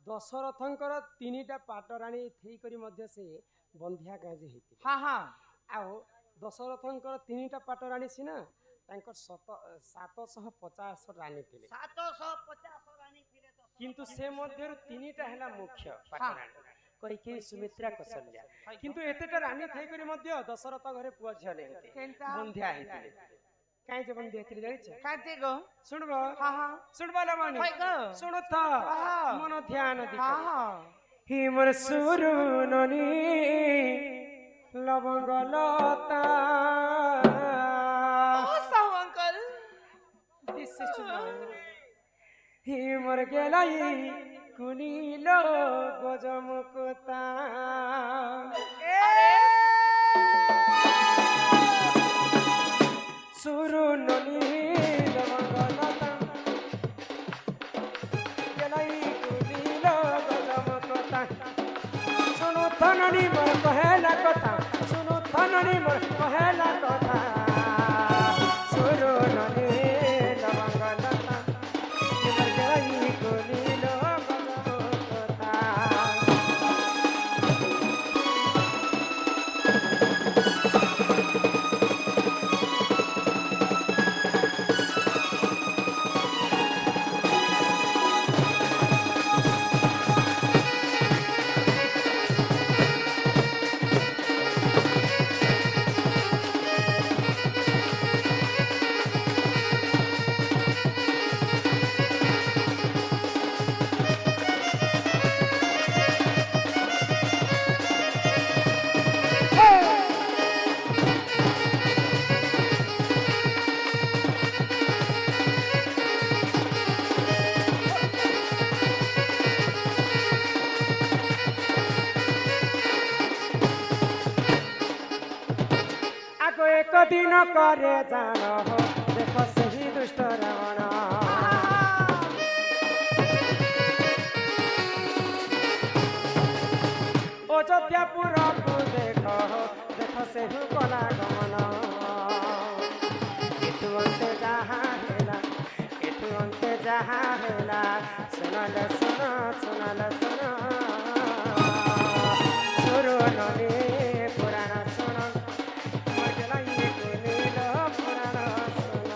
ଦଶରଥଙ୍କର ତିନିଟା ପାଟରାଣୀ ଥେଇକରି ମଧ୍ୟ ସେ ବନ୍ଧିଆ ଗାଁଜେ ହେଇଥିଲେ। हाँ हाँ ଆଉ ଦଶରଥଙ୍କର ତିନିଟା ପାଟରାଣୀ ସିନା ତାଙ୍କର 750 ରାଣୀ ଥିଲେ, 750 रानी थिले तो କିନ୍ତୁ ସେ ମଧ୍ୟରୁ ତିନିଟା ହେଲା ମୁଖ୍ୟ ପାଟରାଣୀ କୈକେୟୀ, ସୁମିତ୍ରା, କୌଶଲ୍ୟା। କିନ୍ତୁ ଏତେଟା ରାଣୀ ଥାଇକରି ମଧ୍ୟ ଦଶରଥ ଘରେ ପୁଅ ଝିଅ ନେଇଥିଲେ, केनता ବନ୍ଧିଆ ହେଇଥିଲେ। କାହିଁ ଯେ ବନ୍ଧିଆ ହେଇଥିଲେ ଜାଣିଛ? काते गो ଶୁଣବ हाँ हाँ ଶୁଣବ ଲବଣୀ हाय गो ଶୁଣୁଥ हाँ ମନ ଧ୍ୟାନ ଦି हाँ हाँ ହିମର ସୁରୁନନି ଲବଙ୍ଗ ଲତା ओ सब अंकल হিমর গেলাই কুনিল গজমুকুতা সুরুননি লবঙ্গ লতা গেলাই কুনিল গজমুকুতা শুনু থননি মোর কহেলা কথা, শুনু থননি মোর কহেলা কথা সুরুননি লবঙ্গ লতা গেলাই কুনিল গজমুকুতা। ଆଗ ଏକ ଦିନ କରେ ଜାଣ ହୋ ଦେଖ ସେହି ଦୁଷ୍ଟ ରାବଣ ଅଯୋଧ୍ୟାପୁରକୁ ଦେଖ ହୋ ଦେଖ ସେହି କଲା ଗମନ। ଏଠୁ ଅନ୍ତେ ଯାହା ହେଲା, ଏଠୁ ଅନ୍ତେ ଯାହା ହେଲା, ଶୁଣଲ ଶୁଣ ଶୁଣଲ ଶୁଣ ସୁରୁନନି ପୁରାଣ ଶୁଣ ମଜଲାଇ କୁନିଲ ପୁରାଣ ଶୁଣ।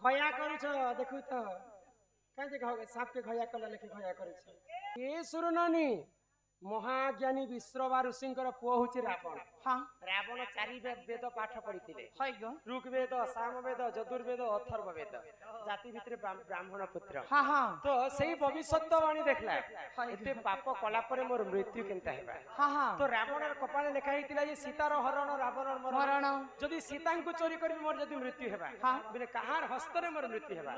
ଖୟା କରୁଛ ଦେଖୁ ତ କାହିଁକି ସାପକେ ଖୟା କଲା ଲେଖି ଖୟା କରୁଛ? ଏ ସୁରୁନନି ମହାଜ୍ଞାନୀ ବିଶ୍ରବା ଋଷିଙ୍କର ପୁଅ ହଉଛି ରାବଣ। हाँ ରାବଣ 4 ବେଦ ପାଠ ପଢିଥିଲେ, हाय गो ଋଗ୍ବେଦ, ସାମବେଦ, ଯଜୁର୍ବେଦ, ଅଥର୍ବ ବେଦ। ଜାତି ଭିତରେ ବ୍ରାହ୍ମଣ ପୁତ୍ର। हाँ हाँ ତ ସେଇ ଭବିଷ୍ୟତବାଣୀ ଦେଖିଲା ଏତେ ପାପ କଲା ପରେ ମୋର ମୃତ୍ୟୁ କେନ୍ତା ହେବା। हाँ हाँ ତ ରାବଣର କପାଳେ ଲେଖା ହେଇଥିଲା ଯେ ସୀତାର ହରଣ, ରାବଣର ମରଣ। मरण ଯଦି ସୀତାଙ୍କୁ ଚୋରି କରିବି ମୋର ଯଦି ମୃତ୍ୟୁ ହେବା ହଁ। ବୋଲେ କାହାର ହସ୍ତରେ ମୋର ମୃତ୍ୟୁ ହେବା?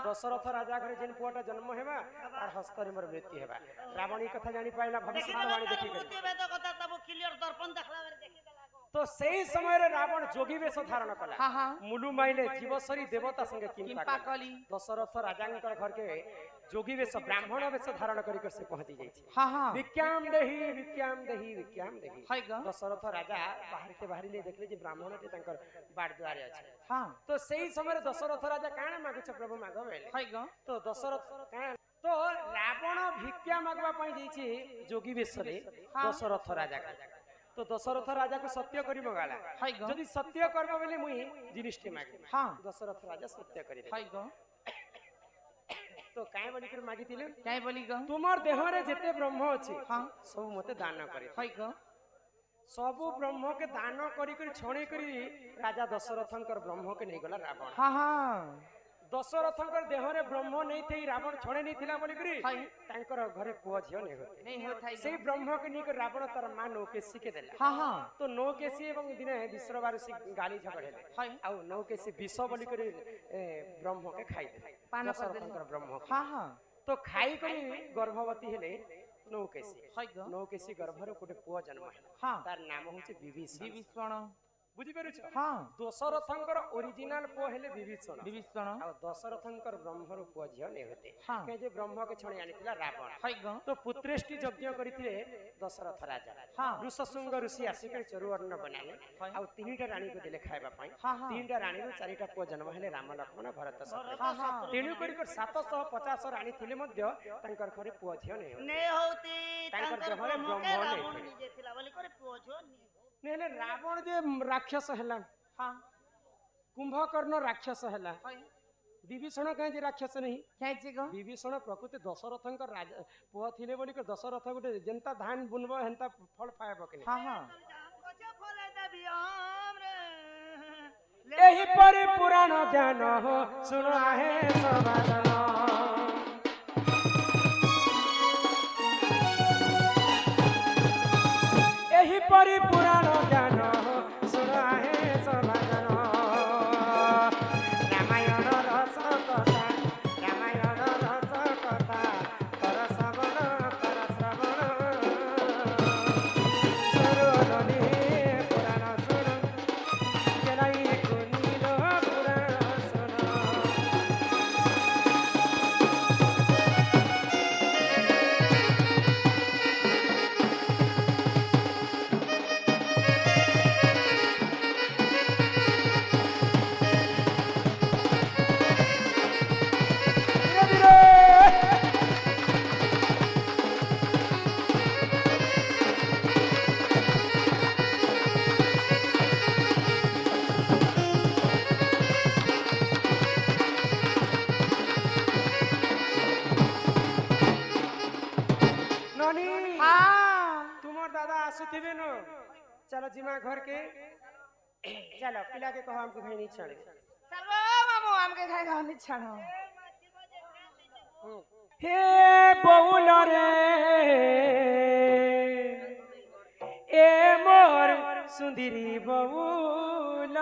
ଦଶରଥ ରାଜା ଘରେ ଯେନ୍ ପୁଅଟା ଜନ୍ମ ହେବା ତାର ହସ୍ତରେ ମୋର ମୃତ୍ୟୁ ହେବା। ରାବଣ ଏ କଥା ଜାଣି ପାଇଲା ଭବିଷ୍ୟତବାଣୀ ଦେଖିକରି। ବେଦ କଥା ତବ କ୍ଲିୟର ଦର୍ପଣ ଦେଖଲା ବେଲେ ଦେଖି ଦେଲା गो ତ ସେଇ ସମୟରେ ରାବଣ ଯୋଗୀ ବେଶ ଧାରଣ କଲା। हाँ हाँ ମୁଲୁ ମାଇଲେ ଜୀବସରୀ ଦେବତା ସଙ୍ଗେ କିମ୍ପା किंपा କଲା। कली ଦଶରଥ ରାଜାଙ୍କର ଘରକେ ଯୋଗୀ ବେଶ ବ୍ରାହ୍ମଣ ବେଶ ଧାରଣ କରିକି ସେ ପହଞ୍ଚି ଯାଇଛି। हाँ हाँ ଭିକ୍ଷାମ ଦେହି ଭିକ୍ଷାମ ଦେହି ଭିକ୍ଷାମ ଦେହି। हाय गो ଦଶରଥ ରାଜା ବାହାରିଲେ ଦେଖିଲେ ଯେ ବ୍ରାହ୍ମଣଟି ତାଙ୍କର ବାଟ ଦୁଆରେ ଅଛି। हाँ ତ ସେଇ ସମୟରେ ଦଶରଥ ରାଜା କାଣା ମାଗୁଛ ପ୍ରଭୁ ମାଗ ବେଲେ हाय गो ତ ଦଶରଥ ତ ରାବଣ ଭିକ୍ଷା ମାଗବା ପାଇଁ ଯାଇଛି ଯୋଗୀ ବେଶରେ ଦଶରଥ ରାଜା। ତ ଦଶରଥ ରାଜାକୁ ସତ୍ୟ କରି ମଗାଲା, हाय गो ଯଦି ସତ୍ୟ କରିବ ବୋଲି ମୁଇଁ ଜିନିଷଟି ମାଗିବି। हाँ ଦଶରଥ ରାଜା ସତ୍ୟ କରିବେ। हाय गो ତ କାଇଁ ବୋଲିକରି ମାଗିଥିଲେ? काय बोली गो ତୁମର ଦେହରେ ଯେତେ ବ୍ରହ୍ମ ଅଛି हाँ ସବୁ ମତେ ଦାନ କରେ। हाय गो ସବୁ ବ୍ରହ୍ମକେ ଦାନ କରି ଛଣେଇ କରି ରାଜା ଦଶରଥଙ୍କର ବ୍ରହ୍ମକେ ନେଇଗଲା ରାବଣ। हाँ हाँ ଦଶରଥଙ୍କର ଦେହରେ ବ୍ରହ୍ମ ନେଇଥେଇ ରାବଣ ଛଡ଼େଇ ନେଇଥିଲା ବୋଲିକିରି ହାଇ। ତାଙ୍କର ଘରେ ପୁଅ ଝିଅ ନେଇ ହତେ नहीं होता है ସେଇ ବ୍ରହ୍ମକୁ ନେଇକି ରାବଣ ତାର ମା ନୌକେଶୀକେ ଦେଲା हाँ हाँ ତ ନୌକେଶୀ ଏବଂ ଦିନେ ବିଶ୍ରବାରୁଷି ଗାଳି ଝଗଡ଼ ହେଲେ ହାଇ। ଆଉ ନୌକେଶୀ ବିଷ ବୋଲିକରି ବ୍ରହ୍ମକେ ଖାଇଦେଲେ ପାନ କରିଦେଲେ। ଦଶରଥଙ୍କର ବ୍ରହ୍ମ हाँ हाँ ତ ଖାଇକରି ଗର୍ଭବତୀ ହେଲେ ନୌକେଶୀ हाय गो ନୌକେଶୀ ଗର୍ଭରେ ଗୋଟେ ପୁଅ ଜନ୍ମ ହେଲା हाँ ତାର ନାମ ହଉଛି ବିଭୀଷଣ विभीषण ବୁଝିପାରୁଛ हाँ ଦଶରଥଙ୍କର ଓରିଜିନାଲ ପୁଅ ହେଲେ ବିଭୀଷଣ विभीषण ଆଉ ଦଶରଥଙ୍କର ବ୍ରହ୍ମର ପୁଅ ଝିଅ ନେଇ ହତେ ହଁ। କାହିଁ ଯେ ବ୍ରହ୍ମକେ ଛଣି ଆଣିଥିଲା ରାବଣ हाय गो ତ ପୁତ୍ରେଷ୍ଟି ଯଜ୍ଞ କରିଥିଲେ ଦଶରଥ ରାଜା ହଁ। ଋଷଶୃଙ୍ଗ ଋଷି ଆସିକରି ଚରୁଅନ୍ନ ବନାଇଲେ ହଁ। ଆଉ ତିନିଟା ରାଣୀକୁ ଦେଲେ ଖାଇବା ପାଇଁ ହଁ, ହଁ। ତିନିଟା ରାଣୀରୁ ଚାରିଟା ପୁଅ ଜନ୍ମ ହେଲେ ରାମ ଲକ୍ଷ୍ମଣ ଭରତ ଶତ୍ରୁଘ୍ନ हाँ हाँ ତେଣୁ କରି 750 ରାଣୀ ଥିଲେ ମଧ୍ୟ ତାଙ୍କର ଘରେ ପୁଅ ଝିଅ ନେଇ ହତେ नहीं होती ତାଙ୍କର तांकर ଦେହରେ ब्रह्म ବ୍ରହ୍ମ के रावण ନେଇଥିଲେ निजे थिला बोली करे पुओझो ନହେଲେ ରାବଣ ଯେ ରାକ୍ଷସ ହେଲା हाँ କୁମ୍ଭକର୍ଣ୍ଣ ରାକ୍ଷସ ହେଲା हाय ବିଭୀଷଣ କାହିଁକି ରାକ୍ଷସ ନାହିଁ क्या ची गो ବିଭୀଷଣ ପ୍ରକୃତି ଦଶରଥଙ୍କ ପୁଅ ଥିଲେ ବୋଲି ଦଶରଥ ଗୋଟେ ଯେନ୍ତା ଧାନ ବୁନବ ହେନ୍ତା ଫଳ ପାଇବ କି हाँ हाँ ଏହିପରି ପୁରାଣ ଜ୍ଞାନ ଶୁଣ ଆହେ ସମାଧାନ ଏହିପରି ପୁରାଣ ଜ୍ଞାନ ଶୁଣ ଆହେ ସମାଧାନ ରାମାୟଣ ରସ କଥା ରାମାୟଣ ରସ କଥା କର ଶ୍ରବଣ ଶୁଣନି ପୁରାଣ ଶୁଣ କେରାଇ କୁନିଲ ପୁରାଣ ଶୁଣ ଧୀରେ ଧୀରେ ननी हाँ तुमर दादा आसुथिबे न चलो जिमा घर के चलो पिला के कहो हमको भाई नहीं छड़े चलो मामू हमके खाए खाने छानो हे बउल रे ए मोर सुंदरी बउल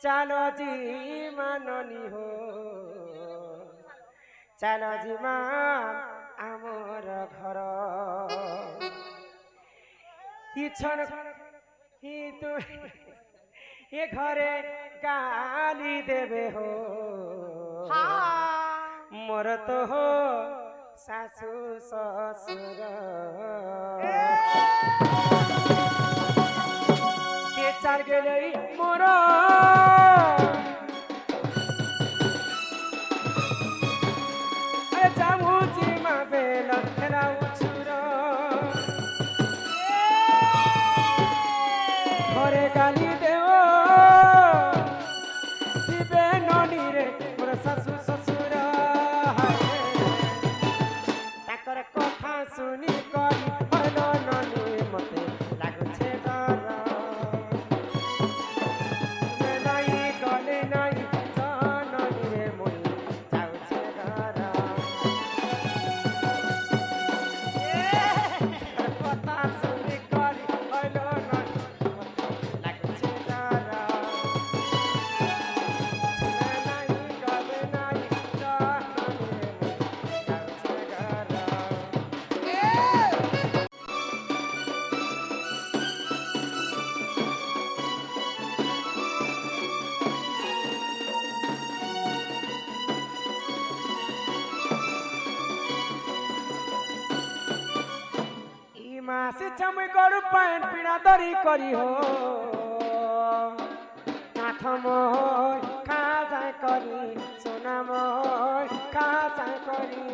चलो जी माननी हो चलो जिमा आमर घर इछन हि तु ए घरे गाली देवे हो हाँ मोर तो हो सासू ससुर के चार गेलै मोर अरे जामुची मा बेल खेलाउ छुर घरे गाली देव दिबे ननी रे मोर सासू ससुर ताकर कथा सुनी करी हलो ननी मते लागुछे डर तुमे नाई गले नाई ननी रे मुई जाउछे डर कथा सुनी करी हलो ननी मते लागुछे डर तुमे नाई गले नाई ननी रे मुई जाउछे डर ই মাসে চামই গরু পাইন পিড়া দরি করি হো নাথ মই খা যায় করি সোনা মই খা যায় করি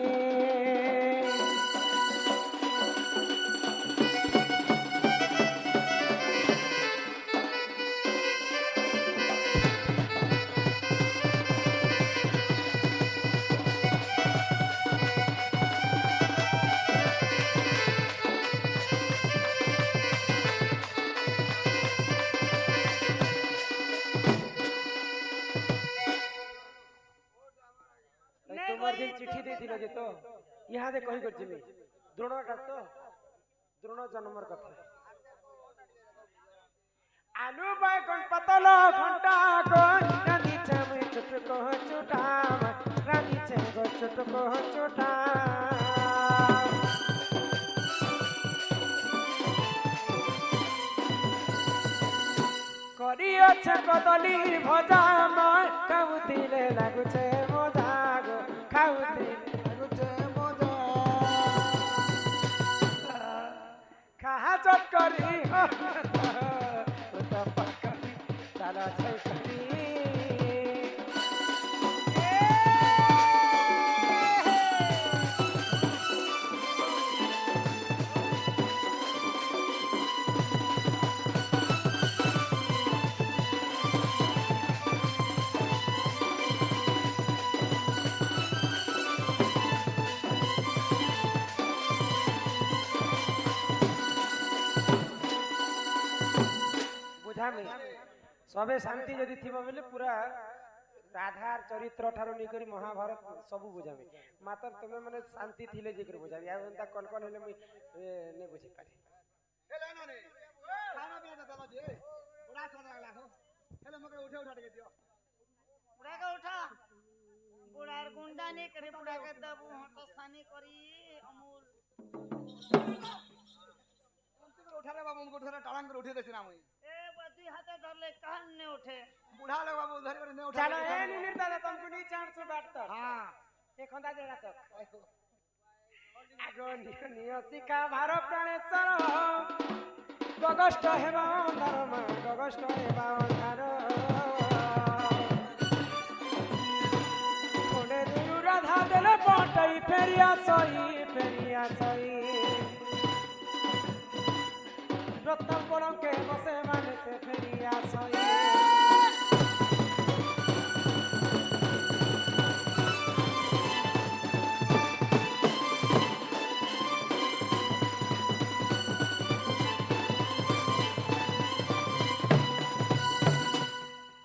दिन चिट्ठी देथिलो जे तो यहाँ दे कही कर जिमी द्रोणटा तो द्रोण जन्मर कथा आलू बैगन पतल घंटा गन रानी छम चुटको चुटा रानी छम चुटको चुटा करी अच्छे कदली भजा मार खाउतिले लागुछे मजा गो खाउतिले लागुछे मजा खा चट करी उता पकड़ी साला छौकरी सबे शांति यदि थी बोले पूरा राधार चरित्र ठारो नहीं करी महाभारत सब बुझामी मात्र तुमे माने शांति थिले जे कर बुझामी आ उनता कल कल हेले मुई ने बुझी पारी हेलो नानी खाना पीना दला दे बड़ा सा लागला हो हेलो मके उठा के दियो बुढ़ा का उठा बुढ़ार गुंडा नहीं करे बुढ़ा के दबू हट सानी करी अमूल उठा रे बाबू हमको उठा टांग कर उठे देसी ना मुई ए बदी हाथे धर ले कान ने उठे बुढ़ा ले बाबू धर कर ने उठा चलो ए नीर दादा तुमको नहीं चांस से बाट तक हां ए खंदा जगह तक आगो नियसिका भार प्राणेश्वर गगष्ट हेबा धर्म गगष्ट हेबा धार कोने दुरु राधा देले पटई फेरिया सई रत्न पलंके बसे माने से फेरिया सई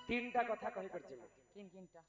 तीनटा कथा कहि करछि किन किनटा